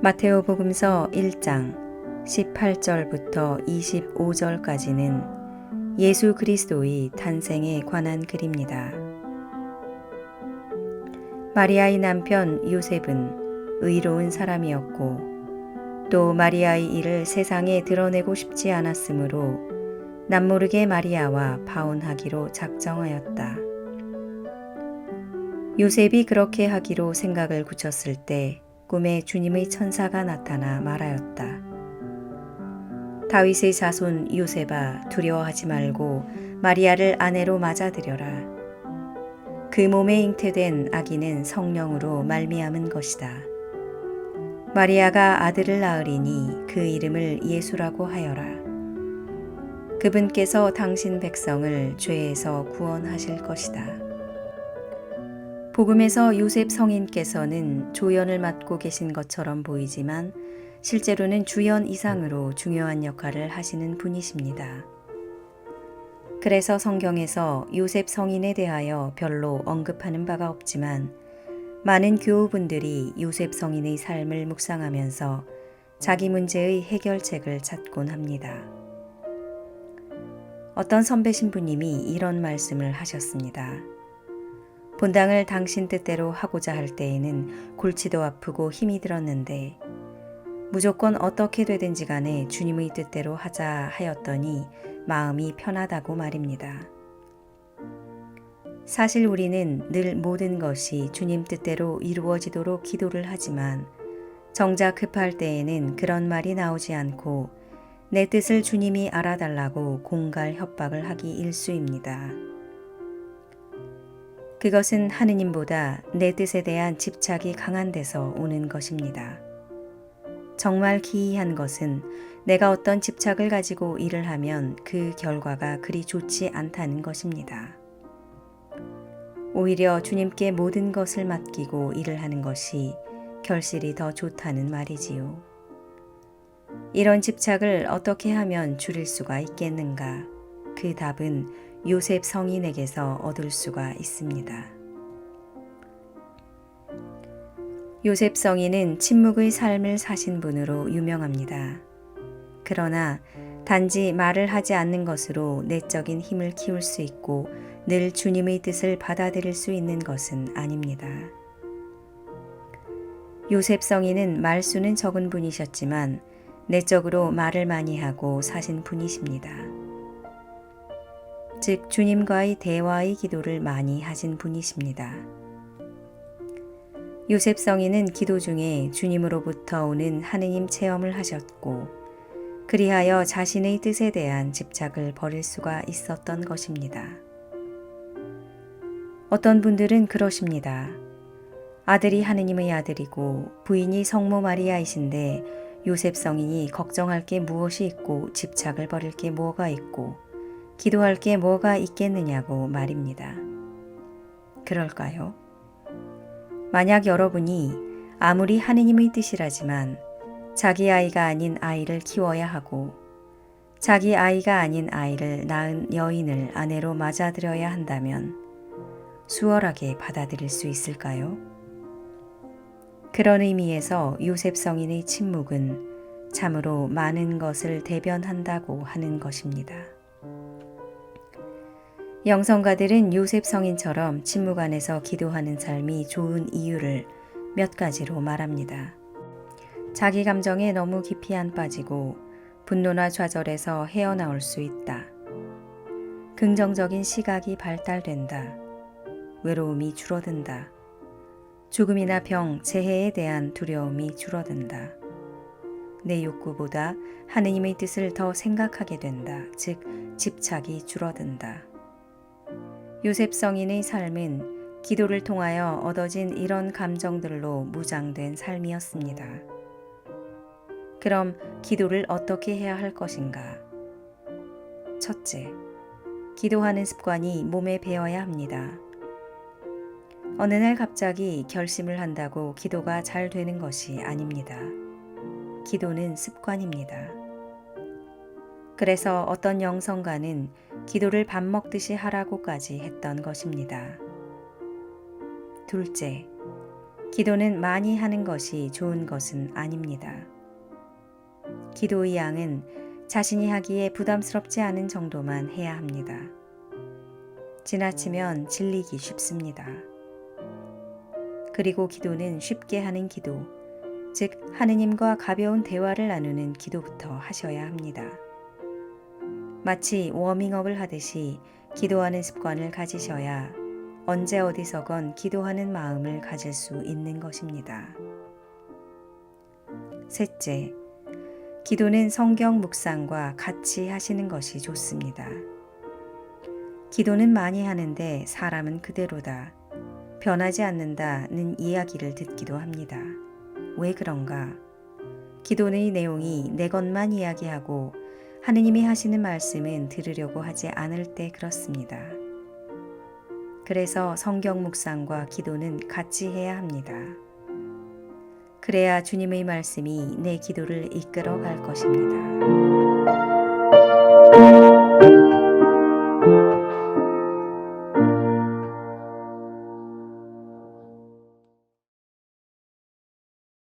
마테오복음서 1장 18절부터 25절까지는 예수 그리스도의 탄생에 관한 글입니다. 마리아의 남편 요셉은 의로운 사람이었고 또 마리아의 일을 세상에 드러내고 싶지 않았으므로 남모르게 마리아와 파혼하기로 작정하였다. 요셉이 그렇게 하기로 생각을 굳혔을 때 꿈에 주님의 천사가 나타나 말하였다. 다윗의 자손 요셉아, 두려워하지 말고 마리아를 아내로 맞아들여라. 그 몸에 잉태된 아기는 성령으로 말미암은 것이다. 마리아가 아들을 낳으리니 그 이름을 예수라고 하여라. 그분께서 당신 백성을 죄에서 구원하실 것이다. 복음에서 요셉 성인께서는 조연을 맡고 계신 것처럼 보이지만 실제로는 주연 이상으로 중요한 역할을 하시는 분이십니다. 그래서 성경에서 요셉 성인에 대하여 별로 언급하는 바가 없지만 많은 교우분들이 요셉 성인의 삶을 묵상하면서 자기 문제의 해결책을 찾곤 합니다. 어떤 선배 신부님이 이런 말씀을 하셨습니다. 본당을 당신 뜻대로 하고자 할 때에는 골치도 아프고 힘이 들었는데 무조건 어떻게 되든지 간에 주님의 뜻대로 하자 하였더니 마음이 편하다고 말입니다. 사실 우리는 늘 모든 것이 주님 뜻대로 이루어지도록 기도를 하지만 정작 급할 때에는 그런 말이 나오지 않고 내 뜻을 주님이 알아달라고 공갈 협박을 하기 일쑤입니다. 그것은 하느님보다 내 뜻에 대한 집착이 강한 데서 오는 것입니다. 정말 기이한 것은 내가 어떤 집착을 가지고 일을 하면 그 결과가 그리 좋지 않다는 것입니다. 오히려 주님께 모든 것을 맡기고 일을 하는 것이 결실이 더 좋다는 말이지요. 이런 집착을 어떻게 하면 줄일 수가 있겠는가? 그 답은 요셉 성인에게서 얻을 수가 있습니다. 요셉 성인은 침묵의 삶을 사신 분으로 유명합니다. 그러나 단지 말을 하지 않는 것으로 내적인 힘을 키울 수 있고 늘 주님의 뜻을 받아들일 수 있는 것은 아닙니다. 요셉 성인은 말수는 적은 분이셨지만 내적으로 말을 많이 하고 사신 분이십니다. 즉 주님과의 대화의 기도를 많이 하신 분이십니다. 요셉 성인은 기도 중에 주님으로부터 오는 하느님 체험을 하셨고 그리하여 자신의 뜻에 대한 집착을 버릴 수가 있었던 것입니다. 어떤 분들은 그러십니다. 아들이 하느님의 아들이고 부인이 성모 마리아이신데 요셉 성인이 걱정할 게 무엇이 있고 집착을 버릴 게 뭐가 있고 기도할 게 뭐가 있겠느냐고 말입니다. 그럴까요? 만약 여러분이 아무리 하느님의 뜻이라지만 자기 아이가 아닌 아이를 키워야 하고 자기 아이가 아닌 아이를 낳은 여인을 아내로 맞아들여야 한다면 수월하게 받아들일 수 있을까요? 그런 의미에서 요셉 성인의 침묵은 참으로 많은 것을 대변한다고 하는 것입니다. 영성가들은 요셉 성인처럼 침묵 안에서 기도하는 삶이 좋은 이유를 몇 가지로 말합니다. 자기 감정에 너무 깊이 안 빠지고 분노나 좌절에서 헤어나올 수 있다. 긍정적인 시각이 발달된다. 외로움이 줄어든다. 죽음이나 병, 재해에 대한 두려움이 줄어든다. 내 욕구보다 하느님의 뜻을 더 생각하게 된다. 즉, 집착이 줄어든다. 요셉 성인의 삶은 기도를 통하여 얻어진 이런 감정들로 무장된 삶이었습니다. 그럼 기도를 어떻게 해야 할 것인가? 첫째, 기도하는 습관이 몸에 배어야 합니다. 어느 날 갑자기 결심을 한다고 기도가 잘 되는 것이 아닙니다. 기도는 습관입니다. 그래서 어떤 영성가는 기도를 밥 먹듯이 하라고까지 했던 것입니다. 둘째, 기도는 많이 하는 것이 좋은 것은 아닙니다. 기도의 양은 자신이 하기에 부담스럽지 않은 정도만 해야 합니다. 지나치면 질리기 쉽습니다. 그리고 기도는 쉽게 하는 기도, 즉 하느님과 가벼운 대화를 나누는 기도부터 하셔야 합니다. 마치 워밍업을 하듯이 기도하는 습관을 가지셔야 언제 어디서건 기도하는 마음을 가질 수 있는 것입니다. 셋째, 기도는 성경 묵상과 같이 하시는 것이 좋습니다. 기도는 많이 하는데 사람은 그대로다, 변하지 않는다는 이야기를 듣기도 합니다. 왜 그런가? 기도의 내용이 내 것만 이야기하고 하느님이 하시는 말씀은 들으려고 하지 않을 때 그렇습니다. 그래서 성경 묵상과 기도는 같이 해야 합니다. 그래야 주님의 말씀이 내 기도를 이끌어 갈 것입니다.